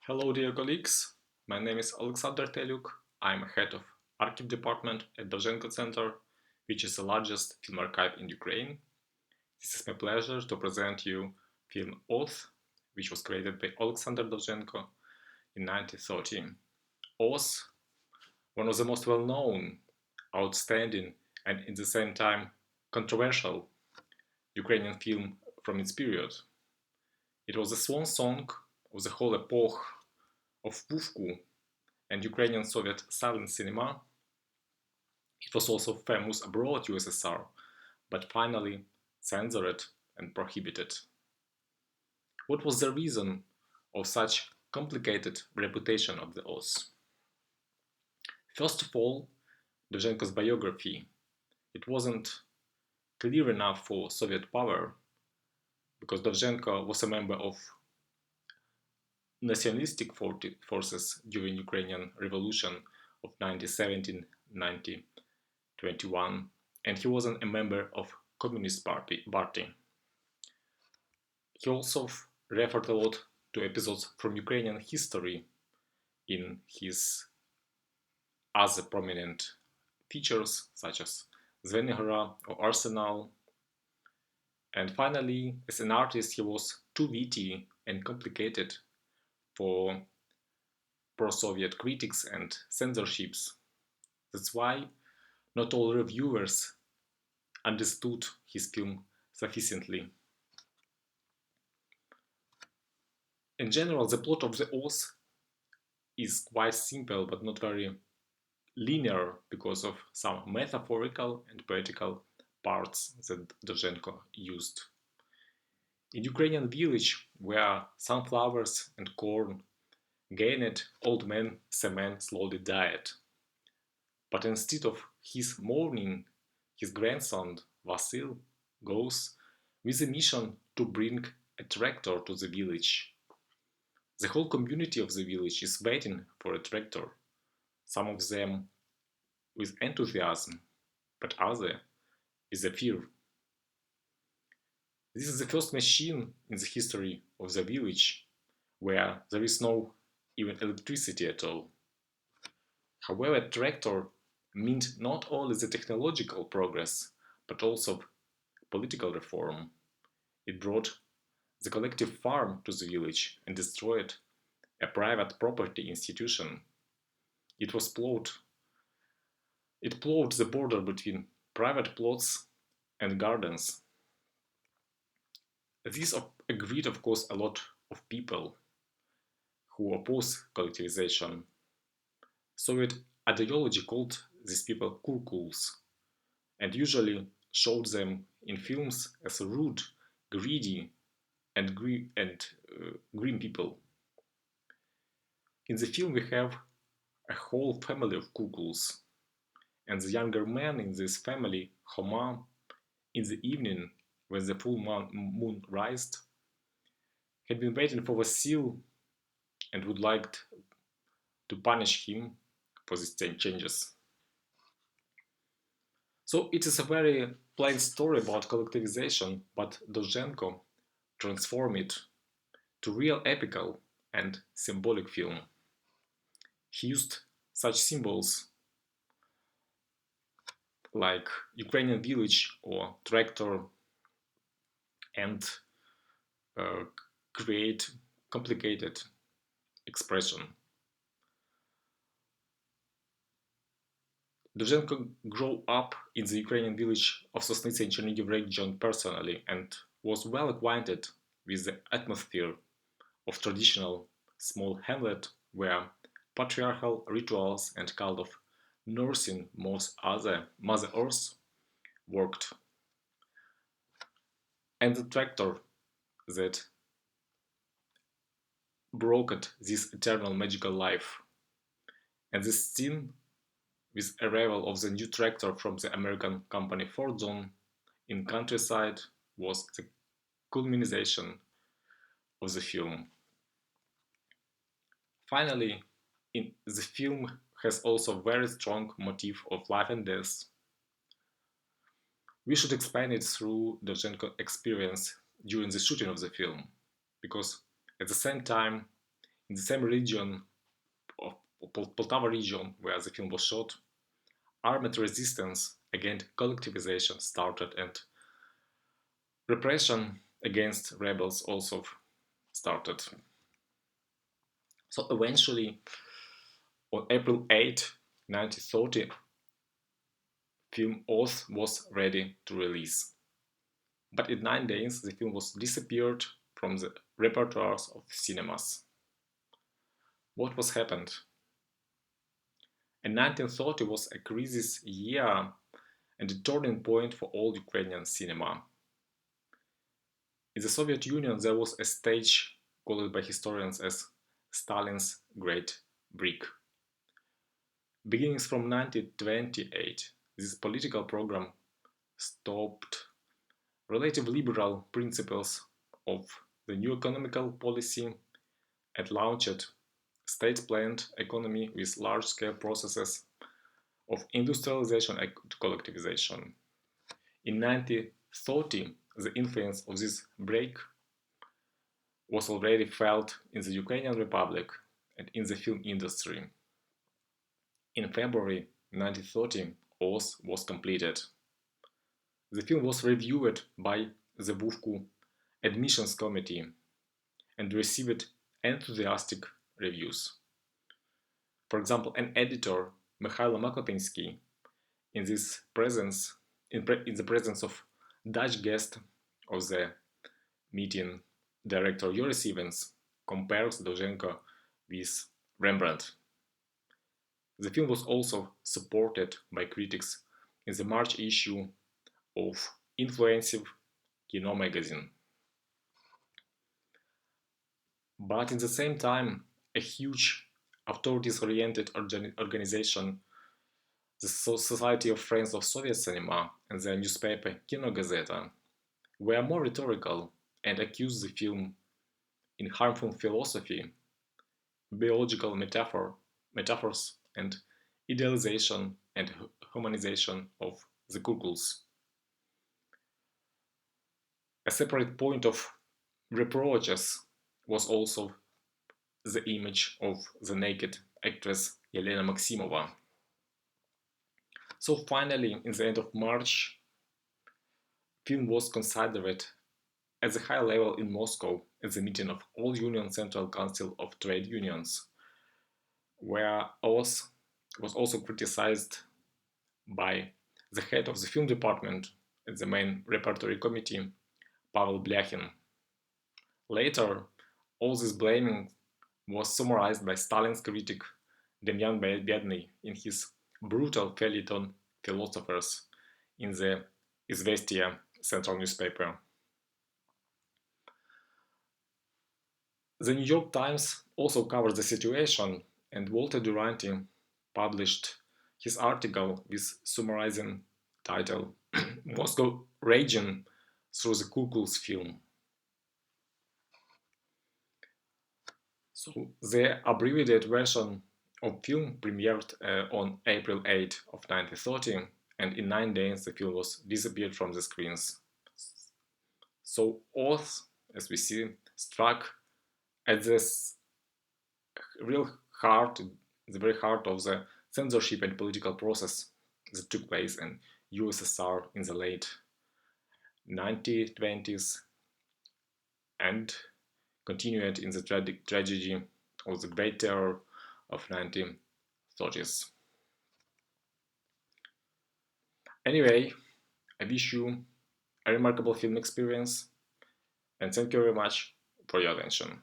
Hello, dear colleagues. My name is Oleksandro Teliuk. I'm head of archive department at Dovženko Center, which is the largest film archive in Ukraine. This is my pleasure to present you film Oath, which was created by Oleksandro Dovženko in 1913. Oath, one of the most well-known, outstanding, and at the same time controversial Ukrainian film from its period. It was the swan song of the whole epoch of Vuvku and Ukrainian Soviet silent cinema. It was also famous abroad USSR, but finally censored and prohibited. What was the reason of such complicated reputation of the Oath? First of all, Dovzhenko's biography. It wasn't clear enough for Soviet power because Dovzhenko was a member of nationalistic forces during Ukrainian Revolution of 1917-1921, and he wasn't a member of Communist Party. He also referred a lot to episodes from Ukrainian history in his other prominent features, such as Zvenigora or Arsenal. And finally, as an artist, he was too witty and complicated for pro-Soviet critics and censorships. That's why not all reviewers understood his film sufficiently. In general, the plot of the Oath is quite simple but not very linear because of some metaphorical and poetical parts that Dovzhenko used. In Ukrainian village where sunflowers and corn gained, old man Semen slowly died. But instead of his mourning, his grandson Vasil goes with a mission to bring a tractor to the village. The whole community of the village is waiting for a tractor, some of them with enthusiasm, but others with a fear. This is the first machine in the history of the village where there is no even electricity at all. However, tractor meant not only the technological progress, but also political reform. It brought the collective farm to the village and destroyed a private property institution. It plowed the border between private plots and gardens. This agreed, of course, a lot of people who oppose collectivization. Soviet ideology called these people kurkuls and usually showed them in films as rude, greedy, and grim people. In the film, we have a whole family of kurkuls, and the younger man in this family, Homa, in the evening when the full moon rised, had been waiting for Vasil and would like to punish him for these changes. So it is a very plain story about collectivization, but Dovzhenko transformed it to real epical and symbolic film. He used such symbols like Ukrainian village or tractor and create complicated expression. Dovzhenko grew up in the Ukrainian village of Sosnitsa in Chernigiv region personally and was well acquainted with the atmosphere of traditional small hamlet where patriarchal rituals and cult of nursing Mother Earth worked. And the tractor that brokered this eternal magical life. And this scene with arrival of the new tractor from the American company Ford Zone in countryside was the culmination of the film. Finally, the film has also very strong motif of life and death. We should explain it through Dovzhenko's experience during the shooting of the film, because at the same time In the same region of Poltava region where the film was shot, armed resistance against collectivization started, and repression against rebels also started. So eventually, on April 8, 1930, film Oath was ready to release. But in 9 days, the film was disappeared from the repertoires of cinemas. What was happened? And 1930 was a crisis year and a turning point for all Ukrainian cinema. In the Soviet Union, there was a stage called by historians as Stalin's Great Break. Beginning from 1928, this political program stopped relative liberal principles of the new economical policy and launched state-planned economy with large-scale processes of industrialization and collectivization. In 1930, the influence of this break was already felt in the Ukrainian Republic and in the film industry. In February 1930, Oath was completed. The film was reviewed by the Vuvku Admissions Committee and received enthusiastic reviews. For example, an editor, Mikhailo Makotinsky, in the presence of Dutch guest of the meeting, director Joris Evans, compares Dovženko with Rembrandt. The film was also supported by critics in the March issue of influential Kino magazine. But in the same time, a huge authorities-oriented organization, the Society of Friends of Soviet Cinema and the newspaper Kino Gazeta, were more rhetorical and accused the film in harmful philosophy, biological metaphors and idealization and humanization of the Kukuls. A separate point of reproaches was also the image of the naked actress Yelena Maximova. So finally, in the end of March, film was considered at the high level in Moscow at the meeting of All Union Central Council of Trade Unions, where Oath was also criticized by the head of the film department at the main repertory committee, Pavel Blyakhin. Later, all this blaming was summarized by Stalin's critic Demyan Bedny in his brutal feuilleton Philosophers in the Izvestia central newspaper. The New York Times also covers the situation, and Walter Duranty published his article with summarizing title Moscow Raging Through the Kukul's Film. So the abbreviated version of film premiered on April 8 of 1930, and in 9 days the film was disappeared from the screens. So Oath, as we see, struck at this real heart, the very heart of the censorship and political process that took place in USSR in the late 1920s and continued in the tragedy of the Great Terror of 1930s. Anyway, I wish you a remarkable film experience and thank you very much for your attention.